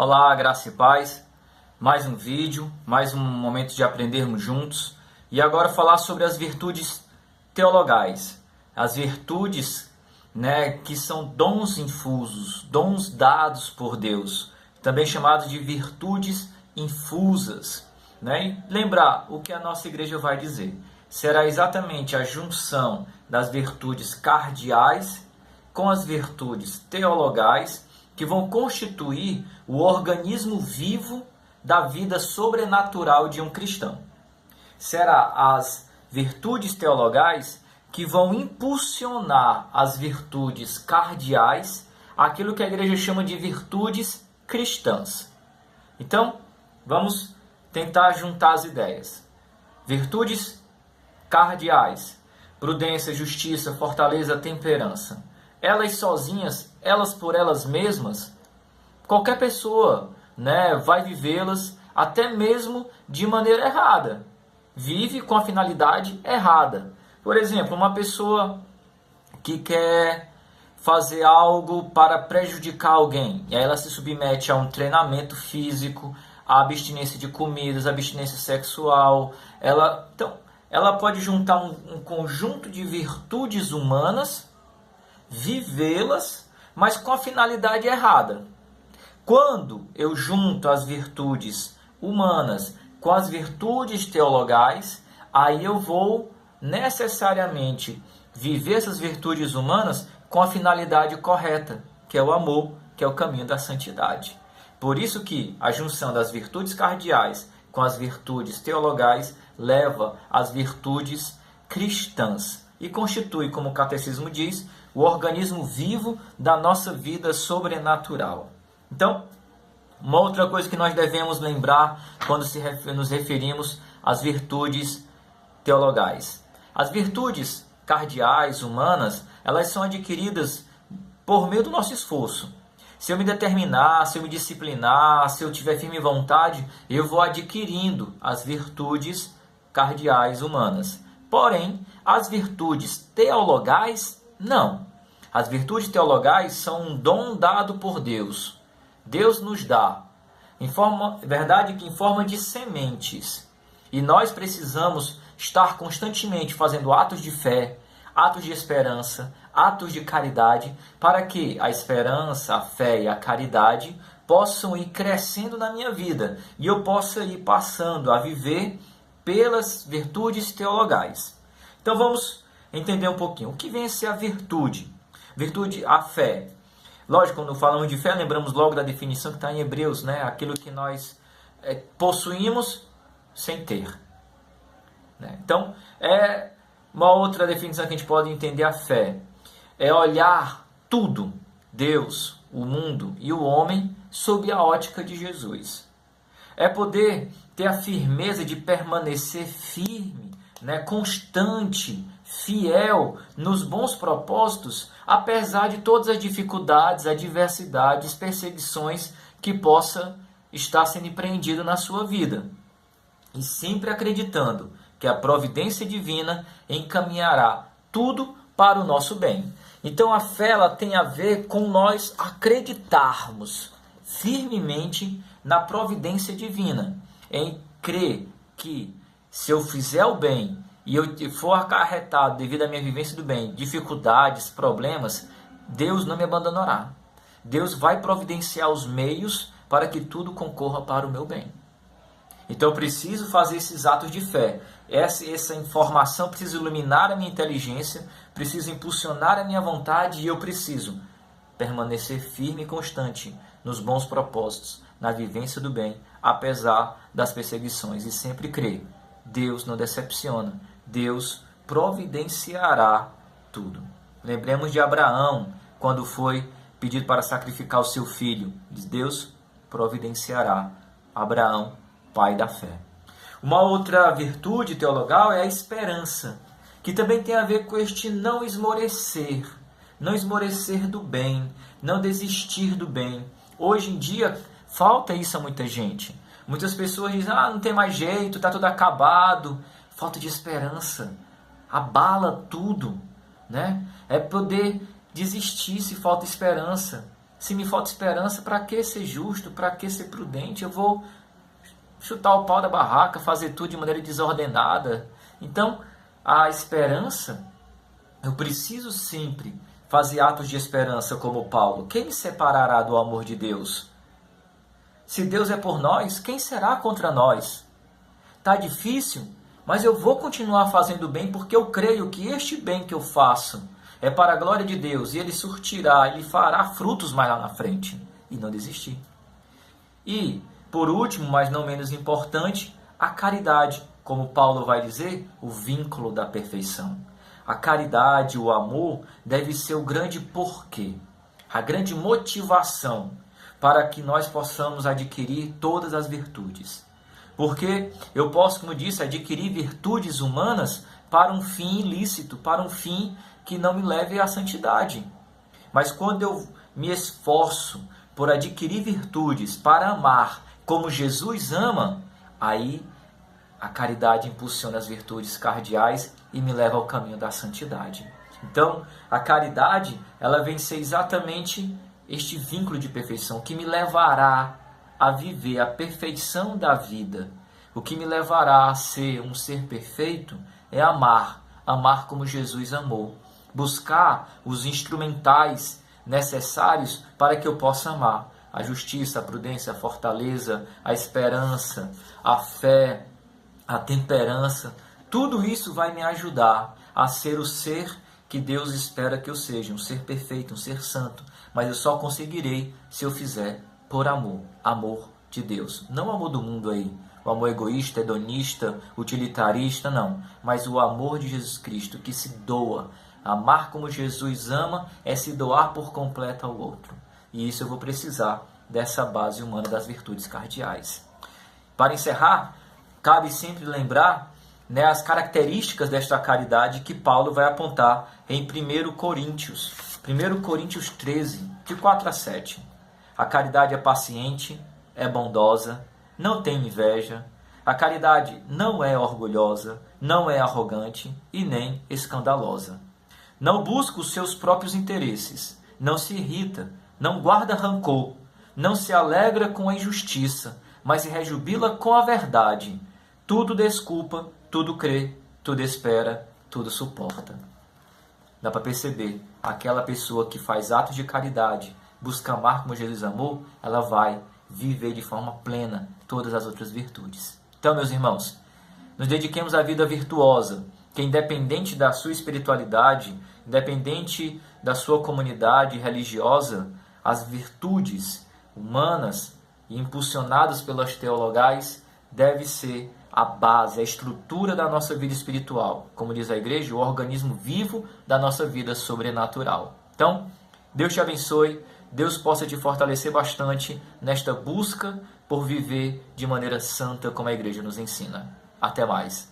Olá, graça e paz. Mais um vídeo, mais um momento de aprendermos juntos. E agora falar sobre as virtudes teologais. As virtudes, que são dons infusos, dons dados por Deus, também chamados de virtudes infusas. E lembrar o que a nossa igreja vai dizer. Será exatamente a junção das virtudes cardeais com as virtudes teologais que vão constituir o organismo vivo da vida sobrenatural de um cristão. Será as virtudes teologais que vão impulsionar as virtudes cardeais, aquilo que a igreja chama de virtudes cristãs. Então, vamos tentar juntar as ideias. Virtudes cardeais: prudência, justiça, fortaleza, temperança. Elas sozinhas, elas por elas mesmas, qualquer pessoa vai vivê-las até mesmo de maneira errada. Vive com a finalidade errada. Por exemplo, uma pessoa que quer fazer algo para prejudicar alguém, e aí ela se submete a um treinamento físico, a abstinência de comidas, abstinência sexual. Ela pode juntar um conjunto de virtudes humanas, vivê-las, mas com a finalidade errada. Quando eu junto as virtudes humanas com as virtudes teologais, aí eu vou necessariamente viver essas virtudes humanas com a finalidade correta, que é o amor, que é o caminho da santidade. Por isso que a junção das virtudes cardeais com as virtudes teologais leva às virtudes cristãs e constitui, como o catecismo diz, o organismo vivo da nossa vida sobrenatural. Então, uma outra coisa que nós devemos lembrar quando nos referimos às virtudes teologais. As virtudes cardeais, humanas, elas são adquiridas por meio do nosso esforço. Se eu me determinar, se eu me disciplinar, se eu tiver firme vontade, eu vou adquirindo as virtudes cardeais humanas. Porém, as virtudes teologais, não. As virtudes teologais são um dom dado por Deus. Deus nos dá, verdade que em forma de sementes. E nós precisamos estar constantemente fazendo atos de fé, atos de esperança, atos de caridade, para que a esperança, a fé e a caridade possam ir crescendo na minha vida e eu possa ir passando a viver pelas virtudes teologais. Então vamos entender um pouquinho. O que vem a ser a virtude? Virtude, a fé. Lógico, quando falamos de fé, lembramos logo da definição que está em Hebreus, aquilo que nós possuímos sem ter. Então, uma outra definição que a gente pode entender a fé é olhar tudo, Deus, o mundo e o homem, sob a ótica de Jesus. É poder ter a firmeza de permanecer firme, constante, fiel nos bons propósitos, apesar de todas as dificuldades, adversidades, perseguições que possa estar sendo empreendido na sua vida. E sempre acreditando que a providência divina encaminhará tudo para o nosso bem. Então a fé ela tem a ver com nós acreditarmos firmemente na providência divina, em crer que se eu fizer o bem e eu for acarretado devido à minha vivência do bem, dificuldades, problemas, Deus não me abandonará. Deus vai providenciar os meios para que tudo concorra para o meu bem. Então eu preciso fazer esses atos de fé. Essa informação precisa iluminar a minha inteligência, precisa impulsionar a minha vontade e eu preciso permanecer firme e constante nos bons propósitos, na vivência do bem, apesar das perseguições. E sempre crer, Deus não decepciona, Deus providenciará tudo. Lembremos de Abraão, quando foi pedido para sacrificar o seu filho. Deus providenciará Abraão, pai da fé. Uma outra virtude teologal é a esperança, que também tem a ver com este não esmorecer do bem, não desistir do bem. Hoje em dia falta isso a muita gente. Muitas pessoas dizem, não tem mais jeito, está tudo acabado. Falta de esperança abala tudo, É poder desistir se falta esperança. Se me falta esperança, para que ser justo? Para que ser prudente? Eu vou chutar o pau da barraca, fazer tudo de maneira desordenada. Então, a esperança, eu preciso sempre fazer atos de esperança como Paulo. Quem me separará do amor de Deus? Se Deus é por nós, quem será contra nós? Tá difícil, mas eu vou continuar fazendo bem porque eu creio que este bem que eu faço é para a glória de Deus e ele surtirá, ele fará frutos mais lá na frente. E não desistir. E, por último, mas não menos importante, a caridade. Como Paulo vai dizer, o vínculo da perfeição. A caridade, o amor, deve ser o grande porquê, a grande motivação para que nós possamos adquirir todas as virtudes. Porque eu posso, como disse, adquirir virtudes humanas para um fim ilícito, para um fim que não me leve à santidade. Mas quando eu me esforço por adquirir virtudes para amar como Jesus ama, aí a caridade impulsiona as virtudes cardeais e me leva ao caminho da santidade. Então, a caridade, ela vem ser exatamente este vínculo de perfeição que me levará a viver a perfeição da vida. O que me levará a ser um ser perfeito é amar como Jesus amou. Buscar os instrumentais necessários para que eu possa amar. A justiça, a prudência, a fortaleza, a esperança, a fé, a temperança. Tudo isso vai me ajudar a ser o ser que Deus espera que eu seja. Um ser perfeito, um ser santo. Mas eu só conseguirei se eu fizer por amor. Amor de Deus. Não o amor do mundo aí. O amor egoísta, hedonista, utilitarista, não. Mas o amor de Jesus Cristo que se doa. Amar como Jesus ama é se doar por completo ao outro. E isso eu vou precisar dessa base humana das virtudes cardeais. Para encerrar, cabe sempre lembrar, né, as características desta caridade que Paulo vai apontar em 1 Coríntios. 1 Coríntios 13, de 4 a 7. A caridade é paciente, é bondosa, não tem inveja. A caridade não é orgulhosa, não é arrogante e nem escandalosa. Não busca os seus próprios interesses, não se irrita, não guarda rancor, não se alegra com a injustiça, mas se rejubila com a verdade. Tudo desculpa, tudo crê, tudo espera, tudo suporta. Dá para perceber, aquela pessoa que faz atos de caridade, busca amar como Jesus amou, ela vai viver de forma plena todas as outras virtudes. Então, meus irmãos, nos dediquemos à vida virtuosa, que independente da sua espiritualidade, independente da sua comunidade religiosa, as virtudes humanas e impulsionadas pelas teologais deve ser a base, a estrutura da nossa vida espiritual. Como diz a igreja, o organismo vivo da nossa vida sobrenatural. Então, Deus te abençoe, Deus possa te fortalecer bastante nesta busca por viver de maneira santa como a igreja nos ensina. Até mais.